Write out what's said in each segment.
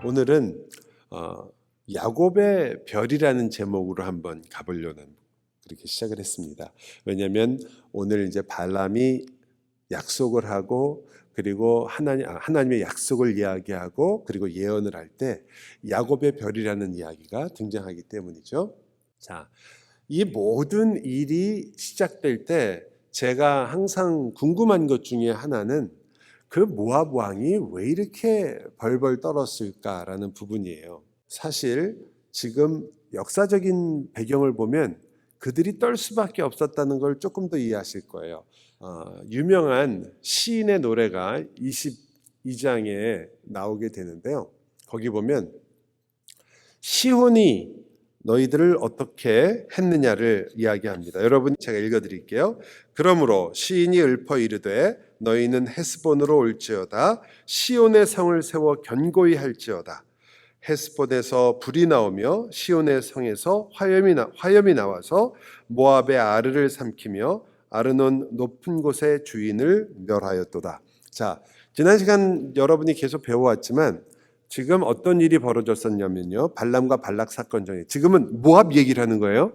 오늘은 야곱의 별이라는 제목으로 한번 가보려는 그렇게 시작을 했습니다. 왜냐하면 오늘 이제 발람이 약속을 하고 그리고 하나님의 약속을 이야기하고 그리고 예언을 할 때 야곱의 별이라는 이야기가 등장하기 때문이죠. 자, 이 모든 일이 시작될 때 제가 항상 궁금한 것 중에 하나는 그 모압 왕이 왜 이렇게 벌벌 떨었을까라는 부분이에요. 사실 지금 역사적인 배경을 보면 그들이 떨 수밖에 없었다는 걸 조금 더 이해하실 거예요. 유명한 시인의 노래가 22장에 나오게 되는데요. 거기 보면 시혼이 너희들을 어떻게 했느냐를 이야기합니다. 여러분 제가 읽어드릴게요. 그러므로 시인이 읊어 이르되 너희는 헤스본으로 올지어다 시온의 성을 세워 견고히 할지어다. 헤스본에서 불이 나오며 시온의 성에서 화염이 나와서 모압의 아르를 삼키며 아르논 높은 곳의 주인을 멸하였도다. 자, 지난 시간 여러분이 계속 배워왔지만 지금 어떤 일이 벌어졌었냐면요. 발람과 발락 사건 전에 지금은 모압 얘기를 하는 거예요.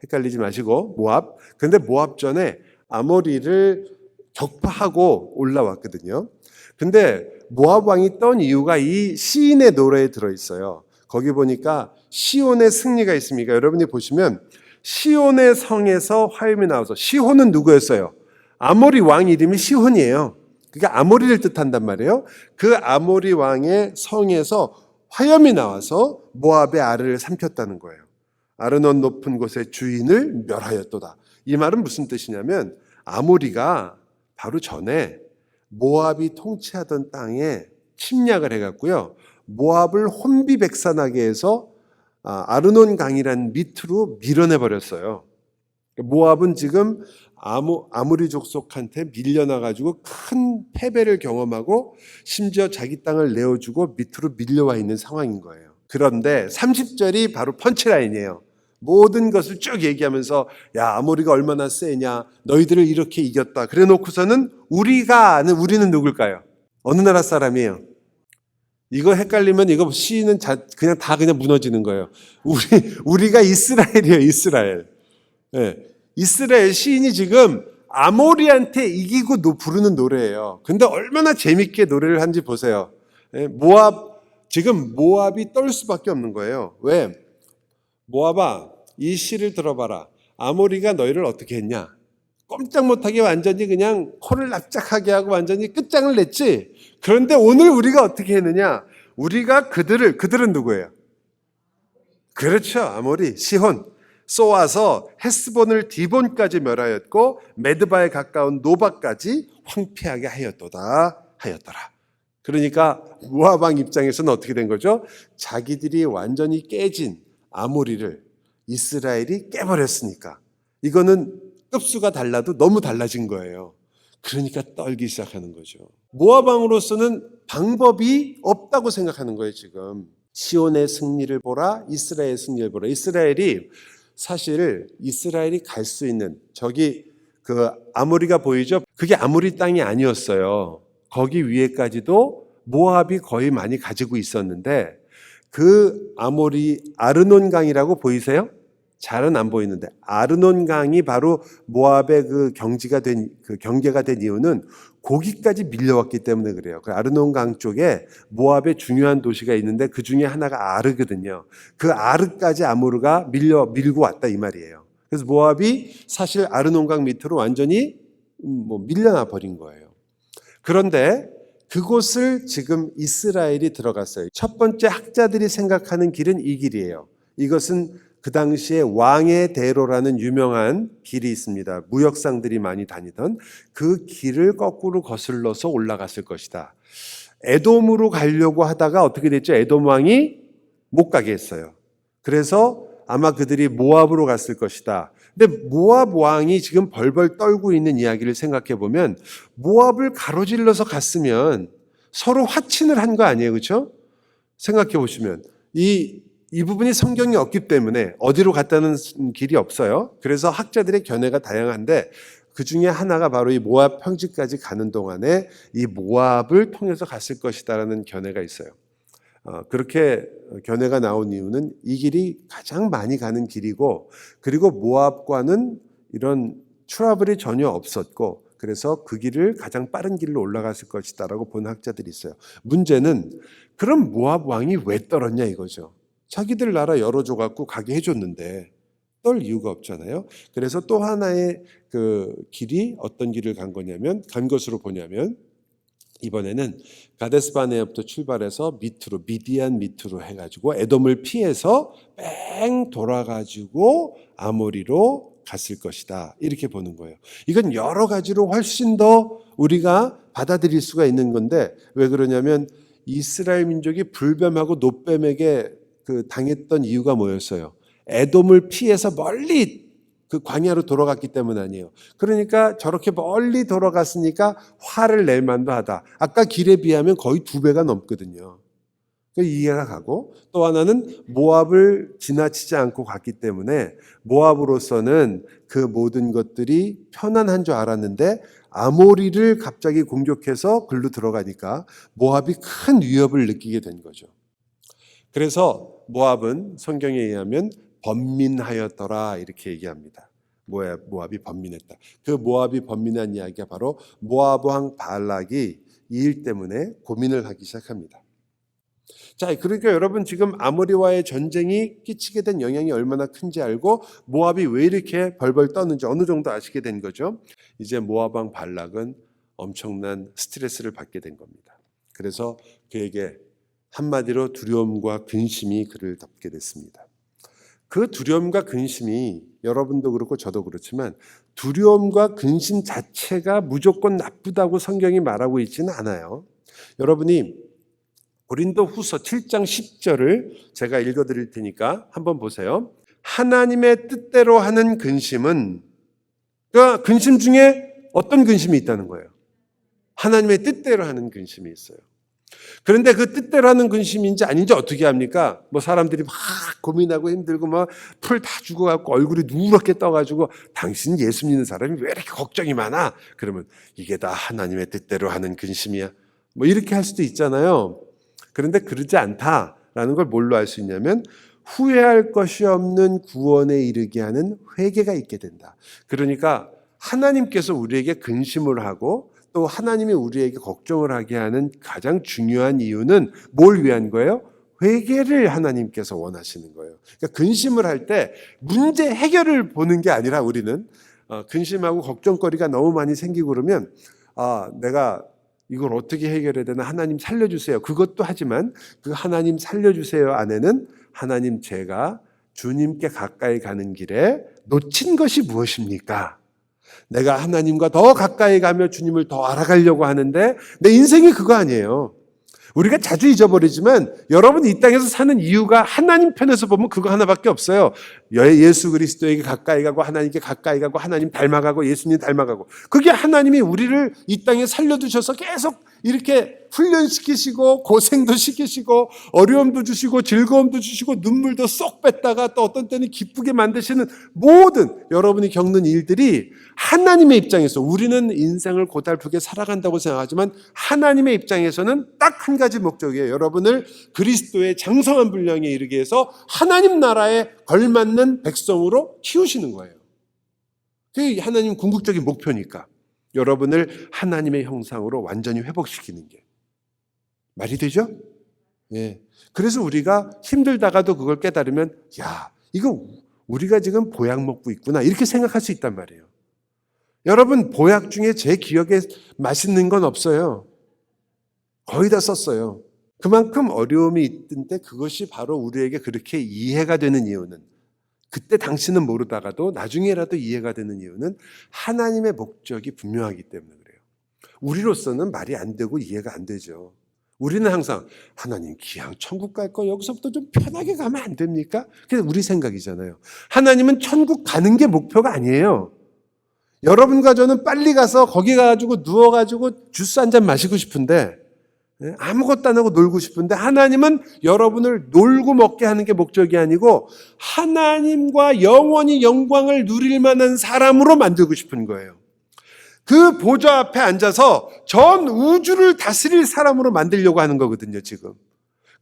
헷갈리지 마시고 모압. 그런데 모압 전에 아모리를 격파하고 올라왔거든요. 근데 모압 왕이 떤 이유가 이 시인의 노래에 들어있어요. 거기 보니까 시온의 승리가 있습니까? 여러분이 보시면 시온의 성에서 화염이 나와서 시혼은 누구였어요? 아모리 왕 이름이 시혼이에요. 그게 아모리를 뜻한단 말이에요. 그 아모리 왕의 성에서 화염이 나와서 모압의 아르를 삼켰다는 거예요. 아르논 높은 곳의 주인을 멸하였도다. 이 말은 무슨 뜻이냐면 아모리가 바로 전에 모압이 통치하던 땅에 침략을 해갖고요. 모압을 혼비백산하게 해서 아르논 강이라는 밑으로 밀어내버렸어요. 모압은 지금 아모리 족속한테 밀려나가지고 큰 패배를 경험하고 심지어 자기 땅을 내어주고 밑으로 밀려와 있는 상황인 거예요. 그런데 30절이 바로 펀치라인이에요. 모든 것을 쭉 얘기하면서 야 아모리가 얼마나 세냐 너희들을 이렇게 이겼다 그래 놓고서는 우리는 누굴까요? 어느 나라 사람이에요? 이거 헷갈리면 이거 시인은 그냥 무너지는 거예요. 우리가 이스라엘이에요. 이스라엘. 네. 이스라엘 시인이 지금 아모리한테 이기고 부르는 노래예요. 근데 얼마나 재밌게 노래를 한지 보세요. 네. 지금 모압이 떨 수밖에 없는 거예요. 왜? 모압아 이 시를 들어봐라. 아모리가 너희를 어떻게 했냐? 꼼짝 못하게 완전히 그냥 코를 납작하게 하고 완전히 끝장을 냈지. 그런데 오늘 우리가 어떻게 했느냐? 우리가 그들은 누구예요? 그렇죠. 아모리, 시혼. 쏘아서 헤스본을 디본까지 멸하였고 메드바에 가까운 노바까지 황폐하게 하였더라. 그러니까 모압 왕 입장에서는 어떻게 된 거죠? 자기들이 완전히 깨진 아모리를 이스라엘이 깨버렸으니까 이거는 급수가 달라도 너무 달라진 거예요. 그러니까 떨기 시작하는 거죠. 모압 왕으로서는 방법이 없다고 생각하는 거예요. 지금 시온의 승리를 보라 이스라엘의 승리를 보라. 이스라엘이 갈 수 있는 저기 그 아모리가 보이죠? 그게 아모리 땅이 아니었어요. 거기 위에까지도 모압이 거의 많이 가지고 있었는데 그 아모리 아르논 강이라고 보이세요? 잘은 안 보이는데 아르논 강이 바로 모압의 그 경계가 된 이유는 거기까지 밀려왔기 때문에 그래요. 그 아르논 강 쪽에 모압의 중요한 도시가 있는데 그 중에 하나가 아르거든요. 그 아르까지 아모르가 밀고 왔다 이 말이에요. 그래서 모압이 사실 아르논 강 밑으로 완전히 밀려나 버린 거예요. 그런데 그곳을 지금 이스라엘이 들어갔어요. 첫 번째 학자들이 생각하는 길은 이 길이에요. 이것은 그 당시에 왕의 대로라는 유명한 길이 있습니다. 무역상들이 많이 다니던 그 길을 거꾸로 거슬러서 올라갔을 것이다. 에돔으로 가려고 하다가 어떻게 됐죠? 에돔 왕이 못 가게 했어요. 그래서 아마 그들이 모압으로 갔을 것이다. 근데 모압 왕이 지금 벌벌 떨고 있는 이야기를 생각해 보면 모압을 가로질러서 갔으면 서로 화친을 한 거 아니에요. 그렇죠? 생각해 보시면 이 부분이 성경에 없기 때문에 어디로 갔다는 길이 없어요. 그래서 학자들의 견해가 다양한데 그 중에 하나가 바로 이 모압 평지까지 가는 동안에 이 모압을 통해서 갔을 것이다라는 견해가 있어요. 그렇게 견해가 나온 이유는 이 길이 가장 많이 가는 길이고, 그리고 모압과는 이런 트러블이 전혀 없었고, 그래서 그 길을 가장 빠른 길로 올라갔을 것이다라고 본 학자들이 있어요. 문제는 그럼 모압 왕이 왜 떨었냐 이거죠. 자기들 나라 열어줘갖고 가게 해줬는데 떨 이유가 없잖아요. 그래서 또 하나의 그 길이 어떤 길을 간 거냐면, 간 것으로 보냐면, 이번에는 가데스바네아부터 출발해서 밑으로, 미디안 밑으로 해가지고 에돔을 피해서 뺑 돌아가지고 아모리로 갔을 것이다, 이렇게 보는 거예요. 이건 여러 가지로 훨씬 더 우리가 받아들일 수가 있는 건데, 왜 그러냐면 이스라엘 민족이 불뱀하고 노뱀에게 그 당했던 이유가 뭐였어요? 에돔을 피해서 멀리 그 광야로 돌아갔기 때문 아니에요. 그러니까 저렇게 멀리 돌아갔으니까 화를 낼 만도 하다. 아까 길에 비하면 거의 2배가 넘거든요. 이해가 가고, 또 하나는 모압을 지나치지 않고 갔기 때문에 모압으로서는 그 모든 것들이 편안한 줄 알았는데 아모리를 갑자기 공격해서 글로 들어가니까 모압이 큰 위협을 느끼게 된 거죠. 그래서 모압은 성경에 의하면 번민하였더라, 이렇게 얘기합니다. 모압이 번민했다. 그 모압이 번민한 이야기가 바로 모압 왕 발락이 이 일 때문에 고민을 하기 시작합니다. 자, 그러니까 여러분 지금 아모리와의 전쟁이 끼치게 된 영향이 얼마나 큰지 알고 모압이 왜 이렇게 벌벌 떠는지 어느 정도 아시게 된 거죠. 이제 모압 왕 발락은 엄청난 스트레스를 받게 된 겁니다. 그래서 그에게 한마디로 두려움과 근심이 그를 덮게 됐습니다. 그 두려움과 근심이 여러분도 그렇고 저도 그렇지만 두려움과 근심 자체가 무조건 나쁘다고 성경이 말하고 있지는 않아요. 여러분이 고린도후서 7장 10절을 제가 읽어드릴 테니까 한번 보세요. 하나님의 뜻대로 하는 근심은, 그러니까 근심 중에 어떤 근심이 있다는 거예요? 하나님의 뜻대로 하는 근심이 있어요. 그런데 그 뜻대로 하는 근심인지 아닌지 어떻게 합니까? 뭐 사람들이 막 고민하고 힘들고 막 풀 다 죽어갖고 얼굴이 누렇게 떠가지고 당신 예수 믿는 사람이 왜 이렇게 걱정이 많아? 그러면 이게 다 하나님의 뜻대로 하는 근심이야. 뭐 이렇게 할 수도 있잖아요. 그런데 그러지 않다라는 걸 뭘로 알 수 있냐면 후회할 것이 없는 구원에 이르게 하는 회개가 있게 된다. 그러니까 하나님께서 우리에게 근심을 하고 또 하나님이 우리에게 걱정을 하게 하는 가장 중요한 이유는 뭘 위한 거예요? 회개를 하나님께서 원하시는 거예요. 그러니까 근심을 할 때 문제 해결을 보는 게 아니라 우리는 근심하고 걱정거리가 너무 많이 생기고 그러면 내가 이걸 어떻게 해결해야 되나, 하나님 살려주세요. 그것도 하지만 그 하나님 살려주세요 안에는 하나님, 제가 주님께 가까이 가는 길에 놓친 것이 무엇입니까? 내가 하나님과 더 가까이 가며 주님을 더 알아가려고 하는데 내 인생이 그거 아니에요. 우리가 자주 잊어버리지만 여러분 이 땅에서 사는 이유가 하나님 편에서 보면 그거 하나밖에 없어요. 예수 그리스도에게 가까이 가고 하나님께 가까이 가고 하나님 닮아가고 예수님 닮아가고, 그게 하나님이 우리를 이 땅에 살려두셔서 계속 이렇게 훈련시키시고 고생도 시키시고 어려움도 주시고 즐거움도 주시고 눈물도 쏙 뺐다가 또 어떤 때는 기쁘게 만드시는 모든 여러분이 겪는 일들이 하나님의 입장에서, 우리는 인생을 고달프게 살아간다고 생각하지만 하나님의 입장에서는 딱 한 가지 목적이에요. 여러분을 그리스도의 장성한 분량에 이르게 해서 하나님 나라에 걸맞는 백성으로 키우시는 거예요. 그게 하나님 궁극적인 목표니까 여러분을 하나님의 형상으로 완전히 회복시키는 게 말이 되죠? 예. 그래서 우리가 힘들다가도 그걸 깨달으면 이거 우리가 지금 보약 먹고 있구나, 이렇게 생각할 수 있단 말이에요. 여러분, 보약 중에 제 기억에 맛있는 건 없어요. 거의 다 썼어요. 그만큼 어려움이 있던데 그것이 바로 우리에게 그렇게 이해가 되는 이유는, 그때 당신은 모르다가도 나중에라도 이해가 되는 이유는 하나님의 목적이 분명하기 때문에 그래요. 우리로서는 말이 안 되고 이해가 안 되죠. 우리는 항상 하나님 기왕 천국 갈 거 여기서부터 좀 편하게 가면 안 됩니까? 그게 우리 생각이잖아요. 하나님은 천국 가는 게 목표가 아니에요. 여러분과 저는 빨리 가서 거기 가가지고 누워가지고 주스 한 잔 마시고 싶은데, 아무것도 안 하고 놀고 싶은데, 하나님은 여러분을 놀고 먹게 하는 게 목적이 아니고 하나님과 영원히 영광을 누릴 만한 사람으로 만들고 싶은 거예요. 그 보좌 앞에 앉아서 전 우주를 다스릴 사람으로 만들려고 하는 거거든요, 지금.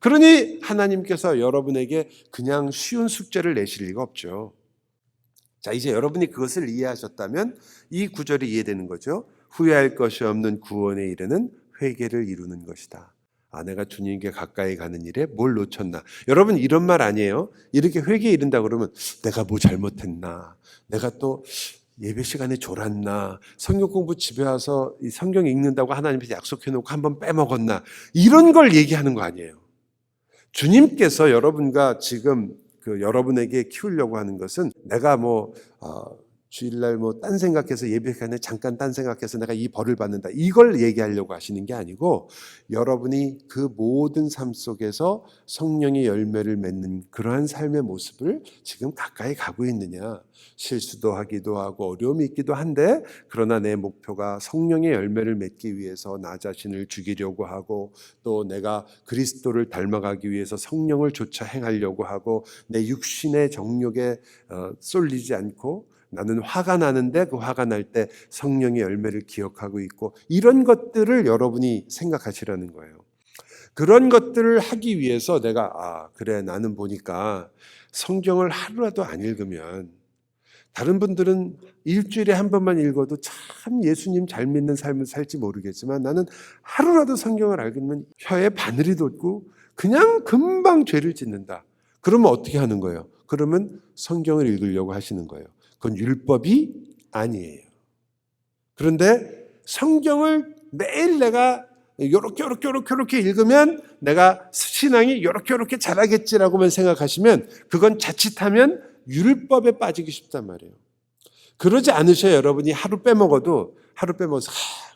그러니 하나님께서 여러분에게 그냥 쉬운 숙제를 내실 리가 없죠. 자, 이제 여러분이 그것을 이해하셨다면 이 구절이 이해되는 거죠. 후회할 것이 없는 구원에 이르는 회개를 이루는 것이다. 아, 내가 주님께 가까이 가는 일에 뭘 놓쳤나. 여러분 이런 말 아니에요? 이렇게 회개에 이른다 그러면 내가 뭐 잘못했나. 내가 또 예배 시간에 졸았나. 성경 공부 집에 와서 이 성경 읽는다고 하나님께서 약속해놓고 한번 빼먹었나. 이런 걸 얘기하는 거 아니에요. 주님께서 여러분과 지금 여러분에게 키우려고 하는 것은 내가 주일날 딴 생각해서 예배 시간에 잠깐 딴 생각해서 내가 이 벌을 받는다. 이걸 얘기하려고 하시는 게 아니고 여러분이 그 모든 삶 속에서 성령의 열매를 맺는 그러한 삶의 모습을 지금 가까이 가고 있느냐. 실수도 하기도 하고 어려움이 있기도 한데 그러나 내 목표가 성령의 열매를 맺기 위해서 나 자신을 죽이려고 하고 또 내가 그리스도를 닮아가기 위해서 성령을 조차 행하려고 하고 내 육신의 정욕에 쏠리지 않고 나는 화가 나는데 그 화가 날 때 성령의 열매를 기억하고 있고 이런 것들을 여러분이 생각하시라는 거예요. 그런 것들을 하기 위해서 내가 그래 나는 보니까 성경을 하루라도 안 읽으면 다른 분들은 일주일에 한 번만 읽어도 참 예수님 잘 믿는 삶을 살지 모르겠지만 나는 하루라도 성경을 읽으면 혀에 바늘이 돋고 그냥 금방 죄를 짓는다. 그러면 어떻게 하는 거예요? 그러면 성경을 읽으려고 하시는 거예요. 그건 율법이 아니에요. 그런데 성경을 매일 내가 요렇게 읽으면 내가 신앙이 요렇게 자라겠지라고만 생각하시면 그건 자칫하면 율법에 빠지기 쉽단 말이에요. 그러지 않으셔야 여러분이 하루 빼먹어서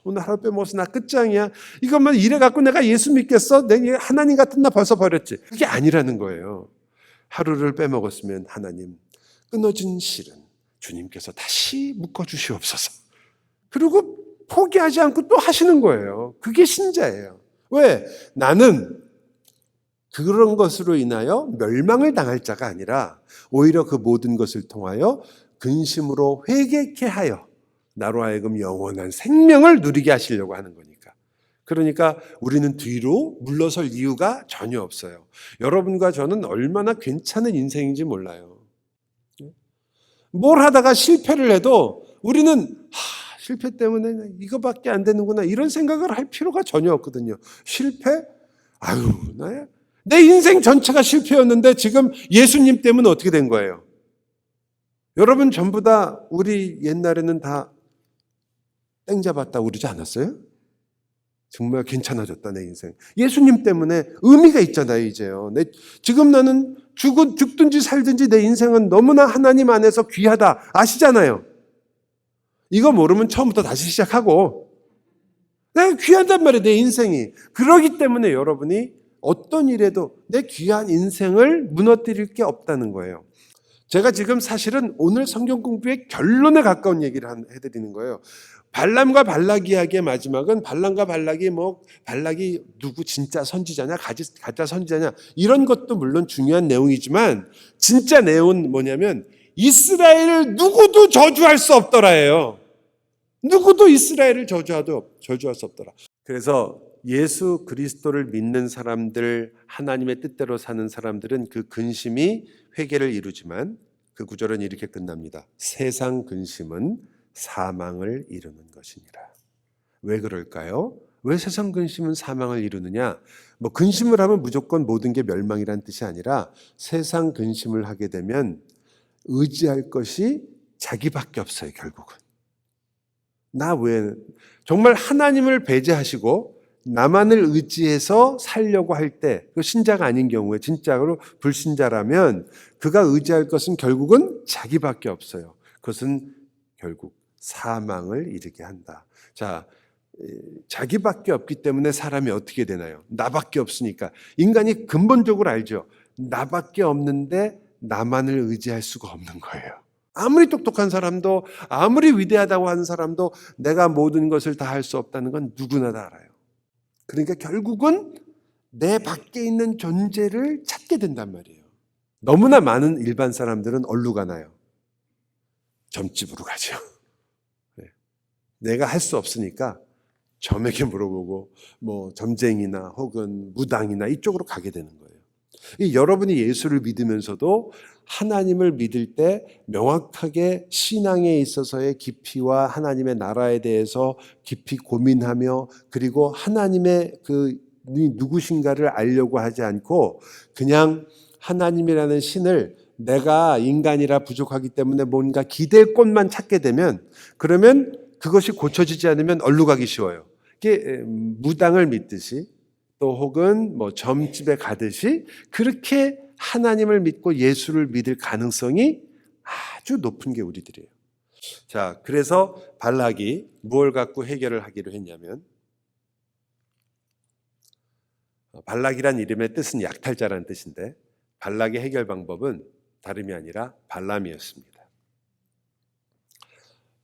오늘 하루 빼먹어서 나 끝장이야. 이것만 이래갖고 내가 예수 믿겠어? 내가 하나님 같은 나 벌써 버렸지. 그게 아니라는 거예요. 하루를 빼먹었으면 하나님 끊어진 실은 주님께서 다시 묶어주시옵소서. 그리고 포기하지 않고 또 하시는 거예요. 그게 신자예요. 왜? 나는 그런 것으로 인하여 멸망을 당할 자가 아니라 오히려 그 모든 것을 통하여 근심으로 회개케 하여 나로 하여금 영원한 생명을 누리게 하시려고 하는 거니까. 그러니까 우리는 뒤로 물러설 이유가 전혀 없어요. 여러분과 저는 얼마나 괜찮은 인생인지 몰라요. 뭘 하다가 실패를 해도 우리는 실패 때문에 이거밖에 안 되는구나 이런 생각을 할 필요가 전혀 없거든요. 실패? 내 인생 전체가 실패였는데 지금 예수님 때문에 어떻게 된 거예요? 여러분 전부 다 우리 옛날에는 다 땡 잡았다고 그러지 않았어요? 정말 괜찮아졌다 내 인생. 예수님 때문에 의미가 있잖아요 이제요. 지금 나는 죽든지 살든지 내 인생은 너무나 하나님 안에서 귀하다 아시잖아요. 이거 모르면 처음부터 다시 시작하고 내가 귀하단 말이에요 내 인생이. 그러기 때문에 여러분이 어떤 일에도 내 귀한 인생을 무너뜨릴 게 없다는 거예요. 제가 지금 사실은 오늘 성경 공부의 결론에 가까운 얘기를 해드리는 거예요. 발람과 발락 이야기의 마지막은 발람과 발락이 발락이 누구 진짜 선지자냐 가짜 선지자냐 이런 것도 물론 중요한 내용이지만 진짜 내용은 뭐냐면 이스라엘을 누구도 저주할 수 없더라예요. 누구도 이스라엘을 저주할 수 없더라. 그래서 예수 그리스도를 믿는 사람들, 하나님의 뜻대로 사는 사람들은 그 근심이 회개를 이루지만 그 구절은 이렇게 끝납니다. 세상 근심은 사망을 이루는 것이니라. 왜 그럴까요? 왜 세상 근심은 사망을 이루느냐? 근심을 하면 무조건 모든 게 멸망이란 뜻이 아니라 세상 근심을 하게 되면 의지할 것이 자기밖에 없어요, 결국은. 나 외에는 정말 하나님을 배제하시고 나만을 의지해서 살려고 할 때, 그 신자가 아닌 경우에 진짜로 불신자라면 그가 의지할 것은 결국은 자기밖에 없어요. 그것은 결국 사망을 이르게 한다. 자, 자기밖에 없기 때문에 사람이 어떻게 되나요? 나밖에 없으니까. 인간이 근본적으로 알죠. 나밖에 없는데 나만을 의지할 수가 없는 거예요. 아무리 똑똑한 사람도 아무리 위대하다고 하는 사람도 내가 모든 것을 다 할 수 없다는 건 누구나 다 알아요. 그러니까 결국은 내 밖에 있는 존재를 찾게 된단 말이에요. 너무나 많은 일반 사람들은 어디로 가나요? 점집으로 가죠. 내가 할 수 없으니까 점에게 물어보고 점쟁이나 혹은 무당이나 이쪽으로 가게 되는 거예요. 여러분이 예수를 믿으면서도 하나님을 믿을 때 명확하게 신앙에 있어서의 깊이와 하나님의 나라에 대해서 깊이 고민하며, 그리고 하나님의 그 누구신가를 알려고 하지 않고 그냥 하나님이라는 신을 내가 인간이라 부족하기 때문에 뭔가 기댈 곳만 찾게 되면, 그러면 그것이 고쳐지지 않으면 얼루 가기 쉬워요. 이게 무당을 믿듯이 또 혹은 점집에 가듯이 그렇게 하나님을 믿고 예수를 믿을 가능성이 아주 높은 게 우리들이에요. 자, 그래서 발락이 무엇을 갖고 해결을 하기로 했냐면, 발락이란 이름의 뜻은 약탈자라는 뜻인데 발락의 해결 방법은 다름이 아니라 발람이었습니다.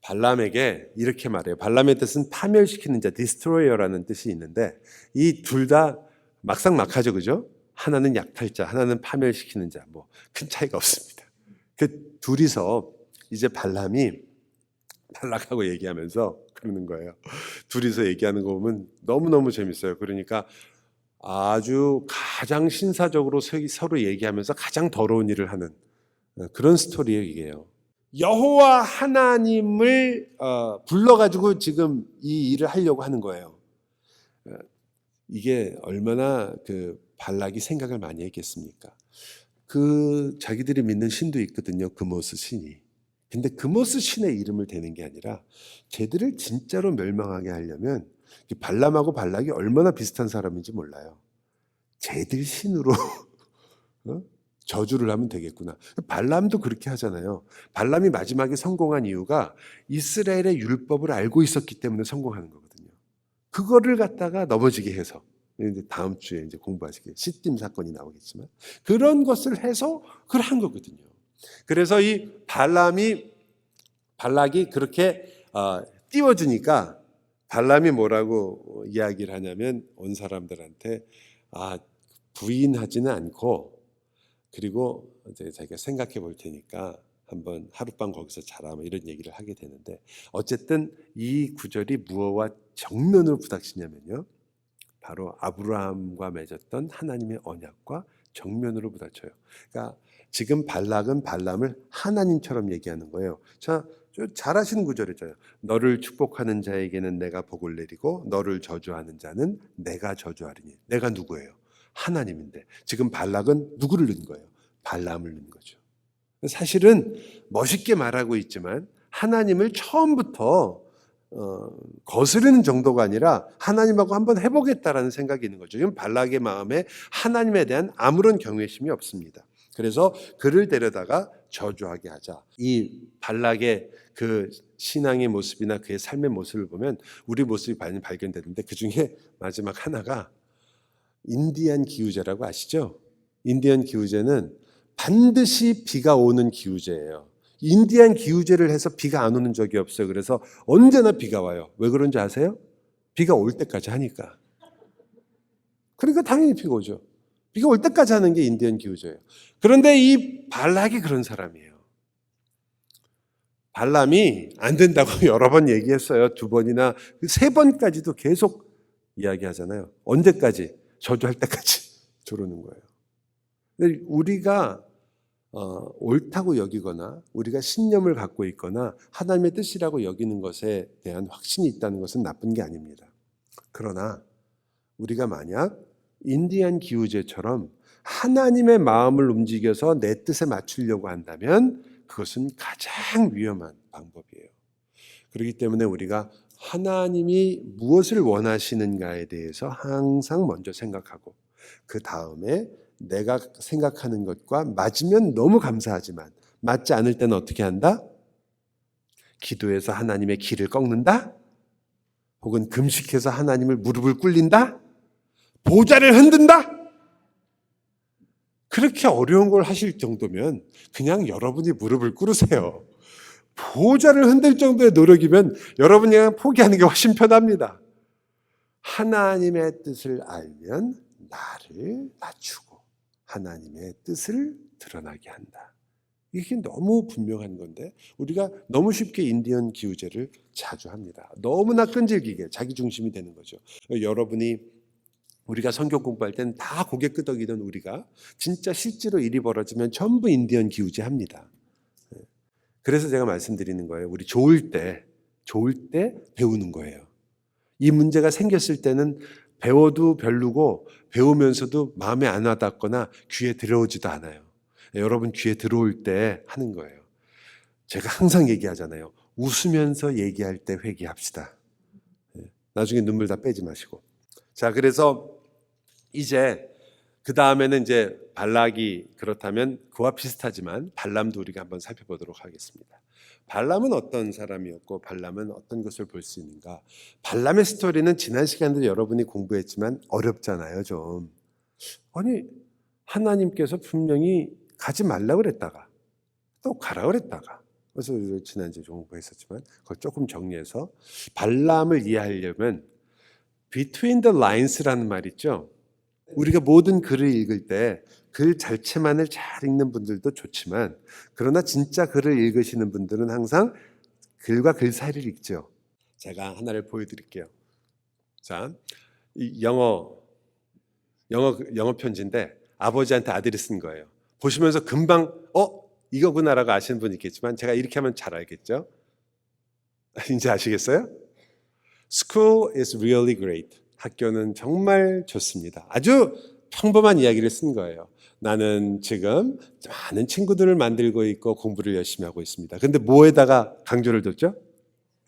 발람에게 이렇게 말해요. 발람의 뜻은 파멸시키는 자, 디스트로이어라는 뜻이 있는데 이 둘 다 막상막하죠, 그죠? 하나는 약탈자, 하나는 파멸시키는 자, 큰 차이가 없습니다. 그 둘이서 이제 발람이 발락하고 얘기하면서 그러는 거예요. 둘이서 얘기하는 거 보면 너무너무 재밌어요. 그러니까 아주 가장 신사적으로 서로 얘기하면서 가장 더러운 일을 하는 그런 스토리예요, 이게요. 여호와 하나님을 불러가지고 지금 이 일을 하려고 하는 거예요. 이게 얼마나 그 발락이 생각을 많이 했겠습니까? 그 자기들이 믿는 신도 있거든요, 그모스 신이. 근데 그모스 신의 이름을 대는 게 아니라 쟤들을 진짜로 멸망하게 하려면 발람하고 발락이 얼마나 비슷한 사람인지 몰라요. 쟤들 신으로 저주를 하면 되겠구나. 발람도 그렇게 하잖아요. 발람이 마지막에 성공한 이유가 이스라엘의 율법을 알고 있었기 때문에 성공하는 거거든요. 그거를 갖다가 넘어지게 해서, 이제 다음 주에 이제 공부하시게 시딤 사건이 나오겠지만 그런 것을 해서 그걸 한 거거든요. 그래서 이 발락이 그렇게 띄워주니까 발람이 뭐라고 이야기를 하냐면 온 사람들한테 부인하지는 않고, 그리고 이제 자기가 생각해 볼 테니까 한번 하룻밤 거기서 자라, 이런 얘기를 하게 되는데, 어쨌든 이 구절이 무엇과 정면으로 부닥치냐면요, 바로 아브라함과 맺었던 하나님의 언약과 정면으로 부닥쳐요. 그러니까 지금 발락은 발람을 하나님처럼 얘기하는 거예요. 자, 잘 아시는 구절이잖아요. 너를 축복하는 자에게는 내가 복을 내리고 너를 저주하는 자는 내가 저주하리니. 내가 누구예요? 하나님인데 지금 발락은 누구를 넣은 거예요? 발람을 넣은 거죠. 사실은 멋있게 말하고 있지만 하나님을 처음부터 거스르는 정도가 아니라 하나님하고 한번 해보겠다라는 생각이 있는 거죠. 지금 발락의 마음에 하나님에 대한 아무런 경외심이 없습니다. 그래서 그를 데려다가 저주하게 하자. 이 발락의 그 신앙의 모습이나 그의 삶의 모습을 보면 우리 모습이 발견되는데, 그 중에 마지막 하나가 인디안 기후제라고 아시죠? 인디안 기후제는 반드시 비가 오는 기후제예요. 인디안 기후제를 해서 비가 안 오는 적이 없어요. 그래서 언제나 비가 와요. 왜 그런지 아세요? 비가 올 때까지 하니까. 그러니까 당연히 비가 오죠. 비가 올 때까지 하는 게 인디안 기후제예요. 그런데 이 발락이 그런 사람이에요. 발람이 안 된다고 여러 번 얘기했어요. 2번이나 3번까지도 계속 이야기하잖아요. 언제까지? 저주할 때까지 저러는 거예요. 근데 우리가 옳다고 여기거나 우리가 신념을 갖고 있거나 하나님의 뜻이라고 여기는 것에 대한 확신이 있다는 것은 나쁜 게 아닙니다. 그러나 우리가 만약 인디안 기후제처럼 하나님의 마음을 움직여서 내 뜻에 맞추려고 한다면 그것은 가장 위험한 방법이에요. 그렇기 때문에 우리가 하나님이 무엇을 원하시는가에 대해서 항상 먼저 생각하고, 그 다음에 내가 생각하는 것과 맞으면 너무 감사하지만 맞지 않을 때는 어떻게 한다? 기도해서 하나님의 길을 꺾는다? 혹은 금식해서 하나님을 무릎을 꿇린다? 보좌를 흔든다? 그렇게 어려운 걸 하실 정도면 그냥 여러분이 무릎을 꿇으세요. 보좌를 흔들 정도의 노력이면 여러분이 그냥 포기하는 게 훨씬 편합니다. 하나님의 뜻을 알면 나를 낮추고 하나님의 뜻을 드러나게 한다. 이게 너무 분명한 건데 우리가 너무 쉽게 인디언 기우제를 자주 합니다. 너무나 끈질기게 자기 중심이 되는 거죠. 여러분이 우리가 성경 공부할 때는 다 고개 끄덕이던 우리가 진짜 실제로 일이 벌어지면 전부 인디언 기우제 합니다. 그래서 제가 말씀드리는 거예요. 우리 좋을 때 배우는 거예요. 이 문제가 생겼을 때는 배워도 별로고 배우면서도 마음에 안 와닿거나 귀에 들어오지도 않아요. 여러분 귀에 들어올 때 하는 거예요. 제가 항상 얘기하잖아요. 웃으면서 얘기할 때 회개합시다. 나중에 눈물 다 빼지 마시고. 자, 그래서 이제 그 다음에는 이제 발락이 그렇다면 그와 비슷하지만 발람도 우리가 한번 살펴보도록 하겠습니다. 발람은 어떤 사람이었고 발람은 어떤 것을 볼 수 있는가? 발람의 스토리는 지난 시간에 여러분이 공부했지만 어렵잖아요, 좀. 아니, 하나님께서 분명히 가지 말라고 그랬다가 또 가라 그랬다가 그래서 지난주에 공부했었지만 그걸 조금 정리해서 발람을 이해하려면 between the lines라는 말 있죠. 우리가 모든 글을 읽을 때 글 자체만을 잘 읽는 분들도 좋지만 그러나 진짜 글을 읽으시는 분들은 항상 글과 글 사이를 읽죠. 제가 하나를 보여드릴게요. 자, 이 영어 편지인데 아버지한테 아들이 쓴 거예요. 보시면서 금방 이거구나라고 아시는 분 있겠지만 제가 이렇게 하면 잘 알겠죠? 이제 아시겠어요? School is really great. 학교는 정말 좋습니다. 아주 평범한 이야기를 쓴 거예요. 나는 지금 많은 친구들을 만들고 있고 공부를 열심히 하고 있습니다. 근데 뭐에다가 강조를 뒀죠?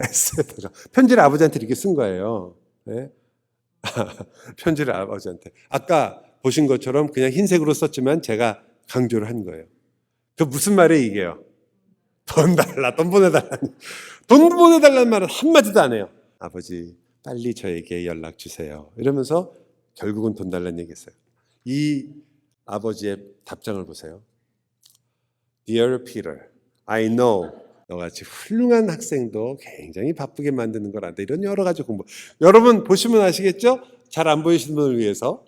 S에다가. 편지를 아버지한테 이렇게 쓴 거예요. 네? 편지를 아버지한테. 아까 보신 것처럼 그냥 흰색으로 썼지만 제가 강조를 한 거예요. 그 무슨 말이에요 이게요? 돈 달라, 돈 보내달라. 돈 보내달라는 말은 한마디도 안 해요. 아버지 빨리 저에게 연락 주세요. 이러면서 결국은 돈 달라는 얘기했어요. 이 아버지의 답장을 보세요. Dear Peter, I know 너같이 훌륭한 학생도 굉장히 바쁘게 만드는 걸 안돼. 이런 여러 가지 공부. 여러분 보시면 아시겠죠? 잘 안 보이시는 분을 위해서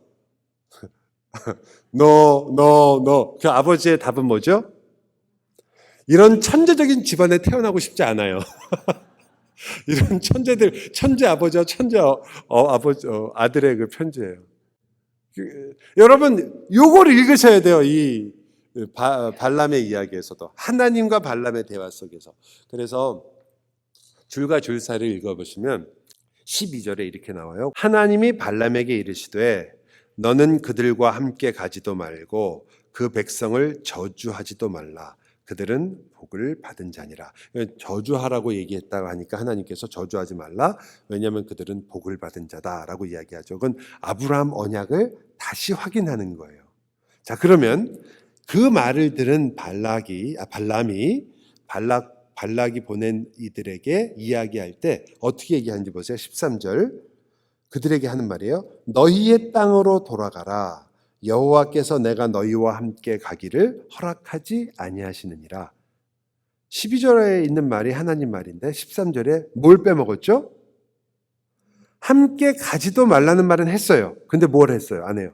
No. 그 아버지의 답은 뭐죠? 이런 천재적인 집안에 태어나고 싶지 않아요. 이런 천재들, 천재 아버지와 천재 아들의 그 편지예요. 여러분, 요걸 읽으셔야 돼요. 이 발람의 이야기에서도 하나님과 발람의 대화 속에서. 그래서 줄과 줄 사이를 읽어보시면 12절에 이렇게 나와요. 하나님이 발람에게 이르시되 너는 그들과 함께 가지도 말고 그 백성을 저주하지도 말라. 그들은 복을 받은 자니라. 저주하라고 얘기했다고 하니까 하나님께서 저주하지 말라. 왜냐하면 그들은 복을 받은 자다라고 이야기하죠. 그건 아브라함 언약을 다시 확인하는 거예요. 자, 그러면 그 말을 들은 발람이 보낸 이들에게 이야기할 때 어떻게 얘기하는지 보세요. 13절 그들에게 하는 말이에요. 너희의 땅으로 돌아가라. 여호와께서 내가 너희와 함께 가기를 허락하지 아니하시느니라. 12절에 있는 말이 하나님 말인데 13절에 뭘 빼먹었죠? 함께 가지도 말라는 말은 했어요. 근데 뭘 했어요? 안 해요.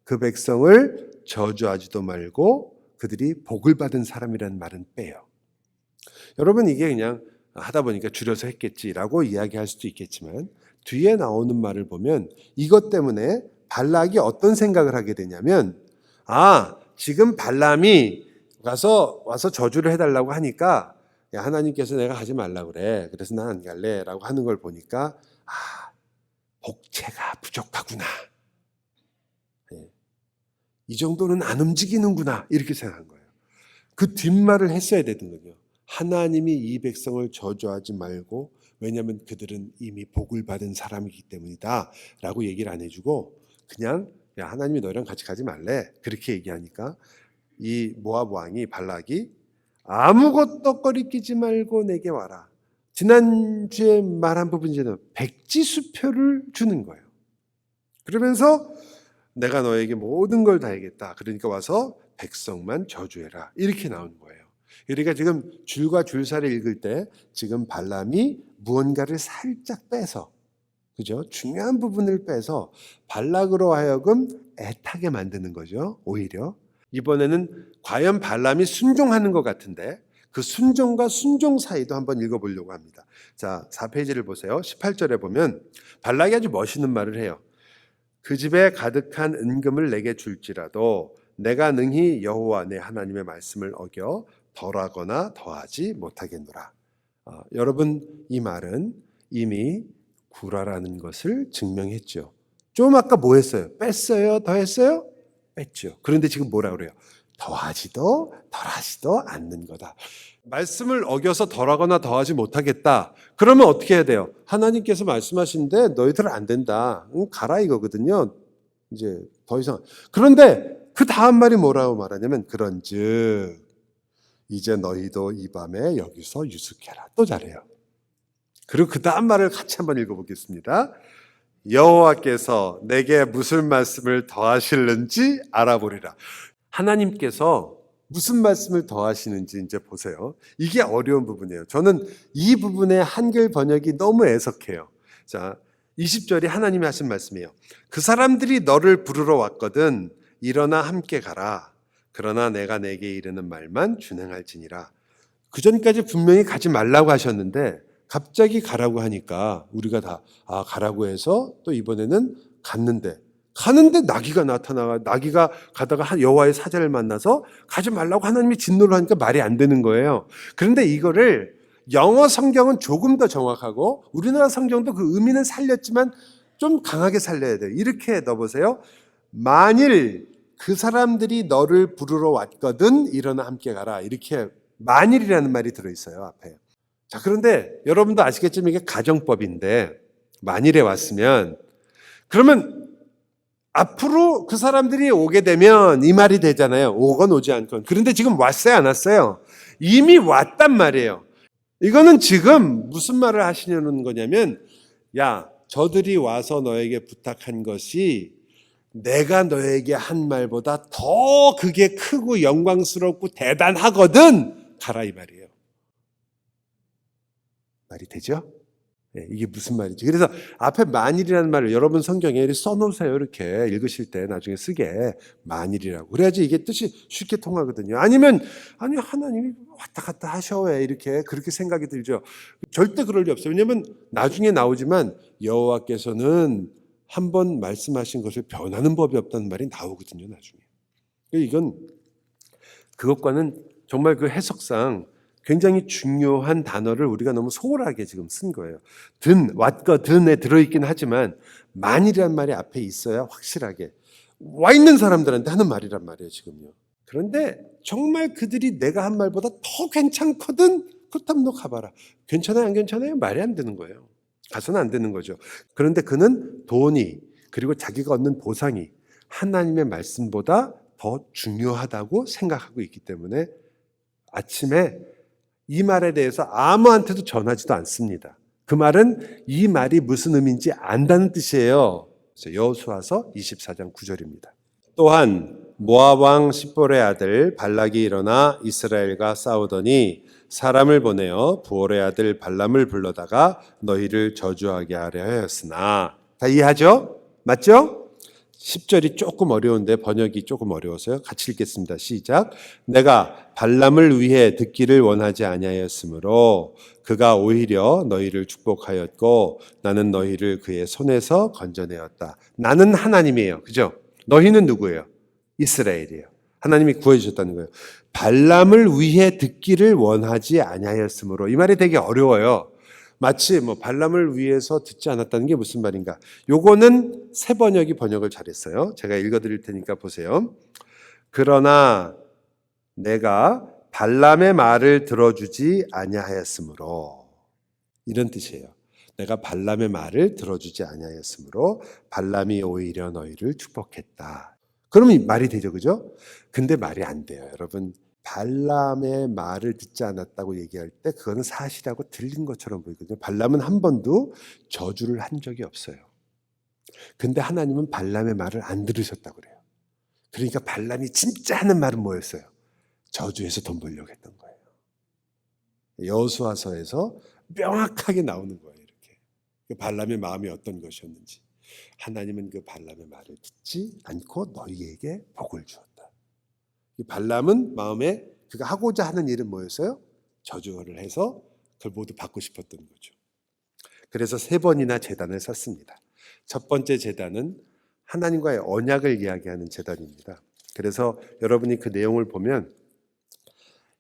그 백성을 저주하지도 말고 그들이 복을 받은 사람이라는 말은 빼요. 여러분 이게 그냥 하다 보니까 줄여서 했겠지라고 이야기할 수도 있겠지만 뒤에 나오는 말을 보면 이것 때문에 발락이 어떤 생각을 하게 되냐면 지금 발람이 와서 저주를 해달라고 하니까 야, 하나님께서 내가 하지 말라고 그래. 그래서 난 안 갈래 라고 하는 걸 보니까 복체가 부족하구나. 이 정도는 안 움직이는구나 이렇게 생각한 거예요. 그 뒷말을 했어야 되거든요. 하나님이 이 백성을 저주하지 말고 왜냐하면 그들은 이미 복을 받은 사람이기 때문이다 라고 얘기를 안 해주고 그냥 야 하나님이 너희랑 같이 가지 말래 그렇게 얘기하니까 이 모압 왕이 발락이 아무것도 꺼리끼지 말고 내게 와라. 지난주에 말한 부분이잖아요. 백지수표를 주는 거예요. 그러면서 내가 너에게 모든 걸 다 해겠다. 그러니까 와서 백성만 저주해라. 이렇게 나온 거예요. 그러니까 지금 줄과 줄사를 읽을 때 지금 발람이 무언가를 살짝 빼서 그죠? 중요한 부분을 빼서 발락으로 하여금 애타게 만드는 거죠. 오히려 이번에는 과연 발람이 순종하는 것 같은데 그 순종과 순종 사이도 한번 읽어보려고 합니다. 자, 4페이지를 보세요. 18절에 보면 발락이 아주 멋있는 말을 해요. 그 집에 가득한 은금을 내게 줄지라도 내가 능히 여호와 내 하나님의 말씀을 어겨 덜하거나 더하지 못하겠노라. 여러분, 이 말은 이미 구라라는 것을 증명했죠. 좀 아까 뭐 했어요? 뺐어요? 더했어요? 뺐죠. 그런데 지금 뭐라 그래요? 더하지도 덜하지도 않는 거다. 말씀을 어겨서 덜하거나 더하지 못하겠다. 그러면 어떻게 해야 돼요? 하나님께서 말씀하시는데 너희들 안 된다. 가라 이거거든요. 이제 더 이상. 그런데 그 다음 말이 뭐라고 말하냐면 그런즉 이제 너희도 이 밤에 여기서 유숙해라. 또 잘해요. 그리고 그 다음 말을 같이 한번 읽어보겠습니다. 여호와께서 내게 무슨 말씀을 더하실는지 알아보리라. 하나님께서 무슨 말씀을 더하시는지 이제 보세요. 이게 어려운 부분이에요. 저는 이 부분의 한글 번역이 너무 애석해요. 자, 20절이 하나님이 하신 말씀이에요. 그 사람들이 너를 부르러 왔거든. 일어나 함께 가라. 그러나 내가 내게 이르는 말만 준행할지니라. 그 전까지 분명히 가지 말라고 하셨는데 갑자기 가라고 하니까 우리가 다 가라고 해서 또 이번에는 가는데 나귀가 나타나가 나귀가 가다가 여호와의 사자를 만나서 가지 말라고 하나님이 진노를 하니까 말이 안 되는 거예요. 그런데 이거를 영어 성경은 조금 더 정확하고 우리나라 성경도 그 의미는 살렸지만 좀 강하게 살려야 돼요. 이렇게 넣어보세요. 만일 그 사람들이 너를 부르러 왔거든 일어나 함께 가라. 이렇게 만일이라는 말이 들어있어요 앞에. 자, 그런데 여러분도 아시겠지만 이게 가정법인데 만일에 왔으면 그러면 앞으로 그 사람들이 오게 되면 이 말이 되잖아요. 오건 오지 않건. 그런데 지금 왔어요 안 왔어요? 이미 왔단 말이에요. 이거는 지금 무슨 말을 하시려는 거냐면 야, 저들이 와서 너에게 부탁한 것이 내가 너에게 한 말보다 더 그게 크고 영광스럽고 대단하거든. 가라 이 말이에요. 말이 되죠? 네, 이게 무슨 말이지? 그래서 앞에 만일이라는 말을 여러분 성경에 이렇게 써놓으세요. 이렇게 읽으실 때 나중에 쓰게 만일이라고. 그래야지 이게 뜻이 쉽게 통하거든요. 아니면 아니 하나님이 왔다 갔다 하셔 왜 이렇게 그렇게 생각이 들죠. 절대 그럴 리 없어요. 왜냐하면 나중에 나오지만 여호와께서는 한번 말씀하신 것을 변하는 법이 없다는 말이 나오거든요. 나중에. 이건 그것과는 정말 그 해석상 굉장히 중요한 단어를 우리가 너무 소홀하게 지금 쓴 거예요. 왔거든에 들어있긴 하지만 만일이란 말이 앞에 있어야 확실하게 와 있는 사람들한테 하는 말이란 말이에요 지금요. 그런데 정말 그들이 내가 한 말보다 더 괜찮거든. 그렇다면 너 가봐라. 괜찮아요 안 괜찮아요? 말이 안 되는 거예요. 가서는 안 되는 거죠. 그런데 그는 돈이 그리고 자기가 얻는 보상이 하나님의 말씀보다 더 중요하다고 생각하고 있기 때문에 아침에 이 말에 대해서 아무한테도 전하지도 않습니다. 그 말은 이 말이 무슨 의미인지 안다는 뜻이에요. 여호수아서 24장 9절입니다. 또한 모압 왕 십볼의 아들 발락이 일어나 이스라엘과 싸우더니 사람을 보내어 부올의 아들 발람을 불러다가 너희를 저주하게 하려 하였으나 다 이해하죠? 맞죠? 10절이 조금 어려운데 번역이 조금 어려워서요. 같이 읽겠습니다. 시작. 내가 발람을 위해 듣기를 원하지 아니하였으므로 그가 오히려 너희를 축복하였고 나는 너희를 그의 손에서 건져내었다. 나는 하나님이에요. 그죠? 너희는 누구예요? 이스라엘이에요. 하나님이 구해주셨다는 거예요. 발람을 위해 듣기를 원하지 아니하였으므로 이 말이 되게 어려워요. 마치 발람을 위해서 듣지 않았다는 게 무슨 말인가? 요거는 새 번역이 번역을 잘했어요. 제가 읽어드릴 테니까 보세요. 그러나 내가 발람의 말을 들어주지 아니하였으므로 이런 뜻이에요. 내가 발람의 말을 들어주지 아니하였으므로 발람이 오히려 너희를 축복했다. 그러면 말이 되죠, 그죠? 근데 말이 안 돼요, 여러분. 발람의 말을 듣지 않았다고 얘기할 때 그거는 사실하고 들린 것처럼 보이거든요. 발람은 한 번도 저주를 한 적이 없어요. 근데 하나님은 발람의 말을 안 들으셨다고 그래요. 그러니까 발람이 진짜 하는 말은 뭐였어요? 저주해서 돈 벌려고 했던 거예요. 여호수아서에서 명확하게 나오는 거예요. 이렇게 발람의 마음이 어떤 것이었는지. 하나님은 그 발람의 말을 듣지 않고 너희에게 복을 주었다. 이 발람은 마음에 그가 하고자 하는 일은 뭐였어요? 저주를 해서 그걸 모두 받고 싶었던 거죠. 그래서 3번이나 제단을 샀습니다. 첫 번째 제단은 하나님과의 언약을 이야기하는 제단입니다. 그래서 여러분이 그 내용을 보면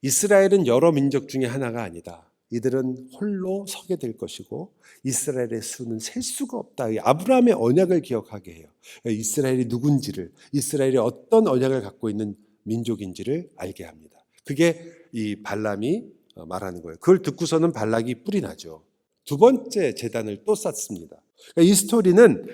이스라엘은 여러 민족 중에 하나가 아니다. 이들은 홀로 서게 될 것이고 이스라엘의 수는 셀 수가 없다. 아브라함의 언약을 기억하게 해요. 이스라엘이 누군지를, 이스라엘이 어떤 언약을 갖고 있는 민족인지를 알게 합니다. 그게 이 발람이 말하는 거예요. 그걸 듣고서는 발락이 뿔이 나죠. 두 번째 제단을 또 쌓습니다. 이 스토리는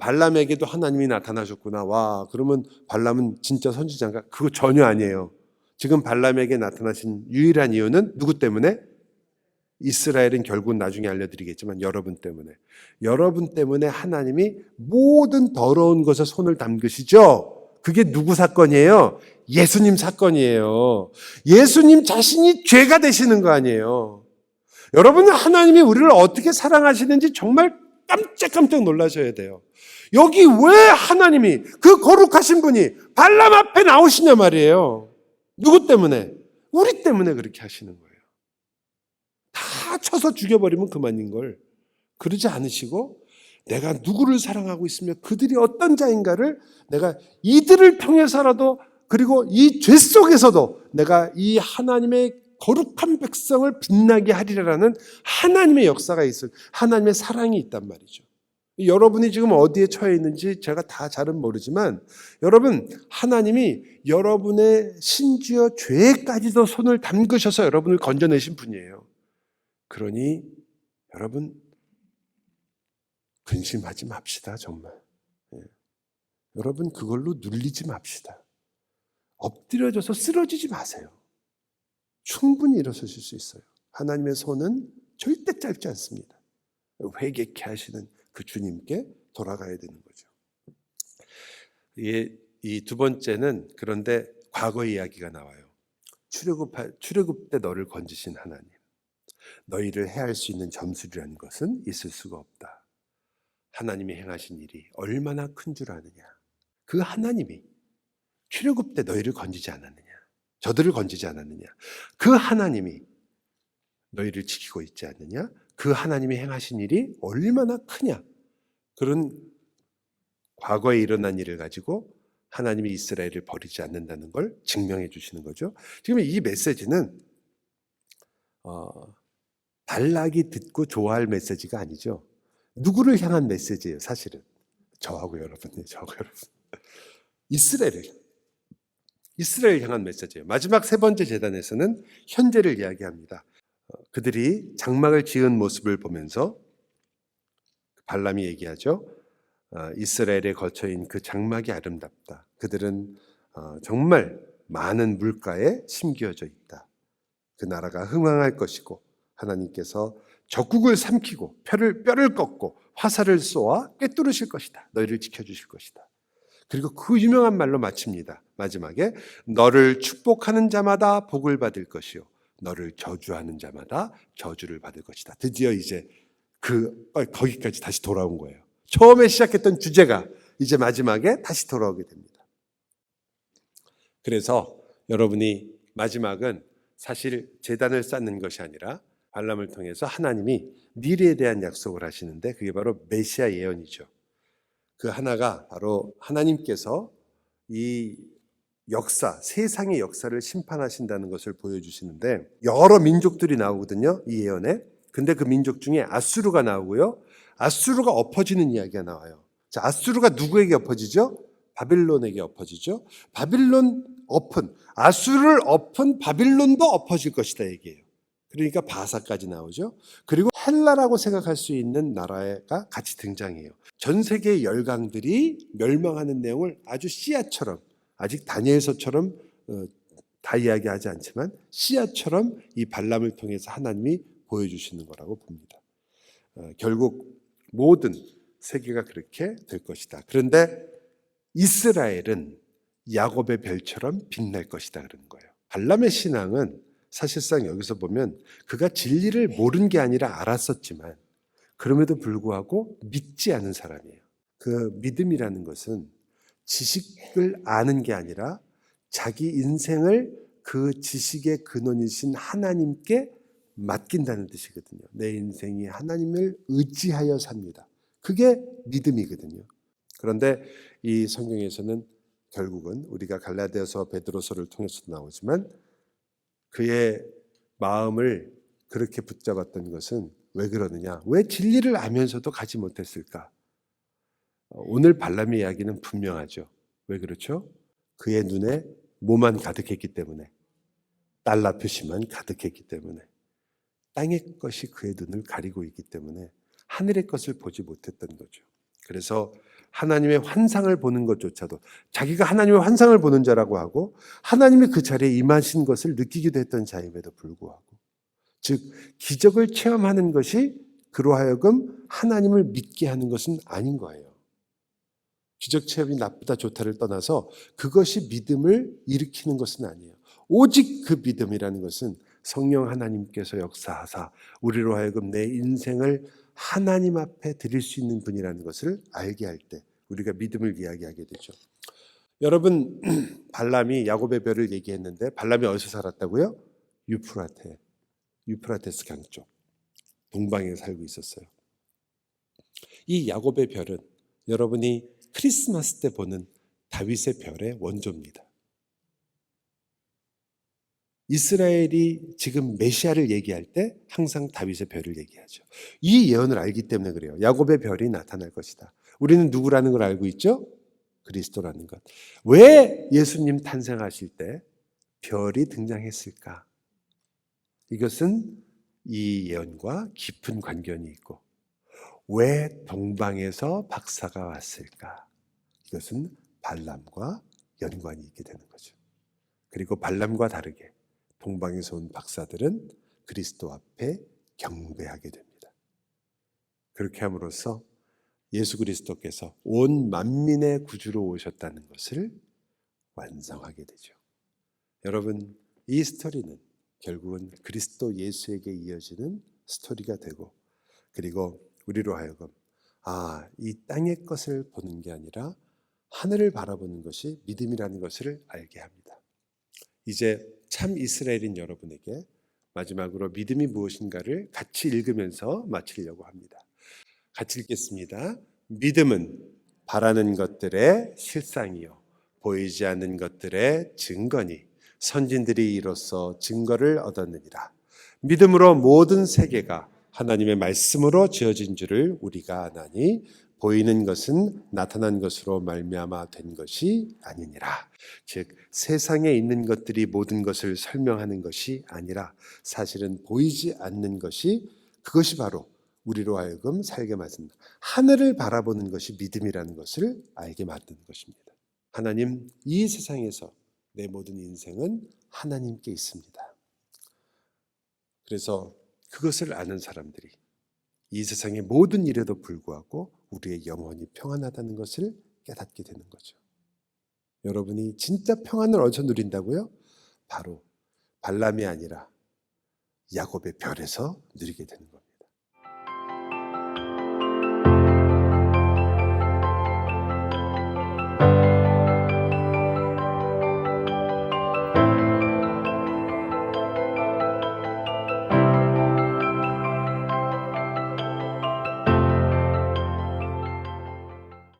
발람에게도 하나님이 나타나셨구나. 와, 그러면 발람은 진짜 선지자인가? 그거 전혀 아니에요. 지금 발람에게 나타나신 유일한 이유는 누구 때문에? 이스라엘은 결국 나중에 알려드리겠지만 여러분 때문에 하나님이 모든 더러운 것에 손을 담그시죠. 그게 누구 사건이에요? 예수님 사건이에요. 예수님 자신이 죄가 되시는 거 아니에요. 여러분은 하나님이 우리를 어떻게 사랑하시는지 정말 깜짝깜짝 놀라셔야 돼요. 여기 왜 하나님이 그 거룩하신 분이 발람 앞에 나오시냐 말이에요. 누구 때문에? 우리 때문에 그렇게 하시는 거예요. 다 쳐서 죽여버리면 그만인 걸 그러지 않으시고 내가 누구를 사랑하고 있으며 그들이 어떤 자인가를 내가 이들을 통해서라도 그리고 이 죄 속에서도 내가 이 하나님의 거룩한 백성을 빛나게 하리라는 하나님의 역사가 있을 하나님의 사랑이 있단 말이죠. 여러분이 지금 어디에 처해 있는지 제가 다 잘은 모르지만 여러분 하나님이 여러분의 심지어 죄까지도 손을 담그셔서 여러분을 건져내신 분이에요. 그러니 여러분 근심하지 맙시다 정말. 여러분 그걸로 눌리지 맙시다. 엎드려져서 쓰러지지 마세요. 충분히 일어서실 수 있어요. 하나님의 손은 절대 짧지 않습니다. 회개케 하시는 그 주님께 돌아가야 되는 거죠. 이 두 번째는 그런데 과거 이야기가 나와요. 출애굽 때 너를 건지신 하나님. 너희를 해할 수 있는 점수라는 것은 있을 수가 없다. 하나님이 행하신 일이 얼마나 큰 줄 아느냐. 그 하나님이 출애굽 때 너희를 건지지 않았느냐. 저들을 건지지 않았느냐. 그 하나님이 너희를 지키고 있지 않느냐. 그 하나님이 행하신 일이 얼마나 크냐. 그런 과거에 일어난 일을 가지고 하나님이 이스라엘을 버리지 않는다는 걸 증명해 주시는 거죠. 지금 이 메시지는 발락이 듣고 좋아할 메시지가 아니죠. 누구를 향한 메시지예요, 사실은. 저하고 여러분이에요, 저하고 여러분. 이스라엘 향한 메시지예요. 마지막 3번째 제단에서는 현재를 이야기합니다. 그들이 장막을 지은 모습을 보면서 발람이 얘기하죠. 이스라엘에 거처인 그 장막이 아름답다. 그들은 정말 많은 물가에 심겨져 있다. 그 나라가 흥왕할 것이고 하나님께서 적국을 삼키고 뼈를 꺾고 화살을 쏘아 꿰뚫으실 것이다. 너희를 지켜주실 것이다. 그리고 그 유명한 말로 마칩니다. 마지막에 너를 축복하는 자마다 복을 받을 것이요 너를 저주하는 자마다 저주를 받을 것이다. 드디어 이제 거기까지 다시 돌아온 거예요. 처음에 시작했던 주제가 이제 마지막에 다시 돌아오게 됩니다. 그래서 여러분이 마지막은 사실 제단을 쌓는 것이 아니라 발람을 통해서 하나님이 미래에 대한 약속을 하시는데 그게 바로 메시아 예언이죠. 그 하나가 바로 하나님께서 이 역사, 세상의 역사를 심판하신다는 것을 보여주시는데 여러 민족들이 나오거든요. 이 예언에. 근데 그 민족 중에 아수르가 나오고요. 아수르가 엎어지는 이야기가 나와요. 자, 아수르가 누구에게 엎어지죠? 바빌론에게 엎어지죠. 아수르를 엎은 바빌론도 엎어질 것이다 얘기예요. 그러니까 바사까지 나오죠. 그리고 헬라라고 생각할 수 있는 나라가 같이 등장해요. 전 세계의 열강들이 멸망하는 내용을 아주 씨앗처럼 아직 다니엘서처럼 다 이야기하지 않지만 씨앗처럼 이 발람을 통해서 하나님이 보여주시는 거라고 봅니다. 결국 모든 세계가 그렇게 될 것이다. 그런데 이스라엘은 야곱의 별처럼 빛날 것이다 그러는 거예요. 발람의 신앙은 사실상 여기서 보면 그가 진리를 모른 게 아니라 알았었지만 그럼에도 불구하고 믿지 않은 사람이에요. 그 믿음이라는 것은 지식을 아는 게 아니라 자기 인생을 그 지식의 근원이신 하나님께 맡긴다는 뜻이거든요. 내 인생이 하나님을 의지하여 삽니다. 그게 믿음이거든요. 그런데 이 성경에서는 결국은 우리가 갈라디아서 베드로서를 통해서도 나오지만 그의 마음을 그렇게 붙잡았던 것은 왜 그러느냐? 왜 진리를 알면서도 가지 못했을까? 오늘 발람의 이야기는 분명하죠. 왜 그렇죠? 그의 눈에 뭐만 가득했기 때문에, 달러 표시만 가득했기 때문에, 땅의 것이 그의 눈을 가리고 있기 때문에 하늘의 것을 보지 못했던 거죠. 그래서 하나님의 환상을 보는 것조차도 자기가 하나님의 환상을 보는 자라고 하고 하나님이 그 자리에 임하신 것을 느끼기도 했던 자임에도 불구하고, 즉 기적을 체험하는 것이 그로 하여금 하나님을 믿게 하는 것은 아닌 거예요. 기적 체험이 나쁘다 좋다를 떠나서 그것이 믿음을 일으키는 것은 아니에요. 오직 그 믿음이라는 것은 성령 하나님께서 역사하사 우리로 하여금 내 인생을 하나님 앞에 드릴 수 있는 분이라는 것을 알게 할 때 우리가 믿음을 이야기하게 되죠. 여러분, 발람이 야곱의 별을 얘기했는데 발람이 어디서 살았다고요? 유프라테스 강 쪽 동방에 살고 있었어요. 이 야곱의 별은 여러분이 크리스마스 때 보는 다윗의 별의 원조입니다. 이스라엘이 지금 메시아를 얘기할 때 항상 다윗의 별을 얘기하죠. 이 예언을 알기 때문에 그래요. 야곱의 별이 나타날 것이다. 우리는 누구라는 걸 알고 있죠? 그리스도라는 것. 왜 예수님 탄생하실 때 별이 등장했을까? 이것은 이 예언과 깊은 관련이 있고, 왜 동방에서 박사가 왔을까? 이것은 발람과 연관이 있게 되는 거죠. 그리고 발람과 다르게 동방에서 온 박사들은 그리스도 앞에 경배하게 됩니다. 그렇게 함으로써 예수 그리스도께서 온 만민의 구주로 오셨다는 것을 완성하게 되죠. 여러분, 이 스토리는 결국은 그리스도 예수에게 이어지는 스토리가 되고, 그리고 우리로 하여금 이 땅의 것을 보는 게 아니라 하늘을 바라보는 것이 믿음이라는 것을 알게 합니다. 이제 참 이스라엘인 여러분에게 마지막으로 믿음이 무엇인가를 같이 읽으면서 마치려고 합니다. 같이 읽겠습니다. 믿음은 바라는 것들의 실상이요 보이지 않는 것들의 증거니 선진들이 이로써 증거를 얻었느니라. 믿음으로 모든 세계가 하나님의 말씀으로 지어진 줄을 우리가 아나니 보이는 것은 나타난 것으로 말미암아 된 것이 아니니라. 즉 세상에 있는 것들이 모든 것을 설명하는 것이 아니라 사실은 보이지 않는 것이, 그것이 바로 우리로 하여금 살게 만든다. 하늘을 바라보는 것이 믿음이라는 것을 알게 만드는 것입니다. 하나님, 이 세상에서 내 모든 인생은 하나님께 있습니다. 그래서 그것을 아는 사람들이 이 세상의 모든 일에도 불구하고 우리의 영혼이 평안하다는 것을 깨닫게 되는 거죠. 여러분이 진짜 평안을 어디서 누린다고요? 바로 발람이 아니라 야곱의 별에서 누리게 되는 겁니다.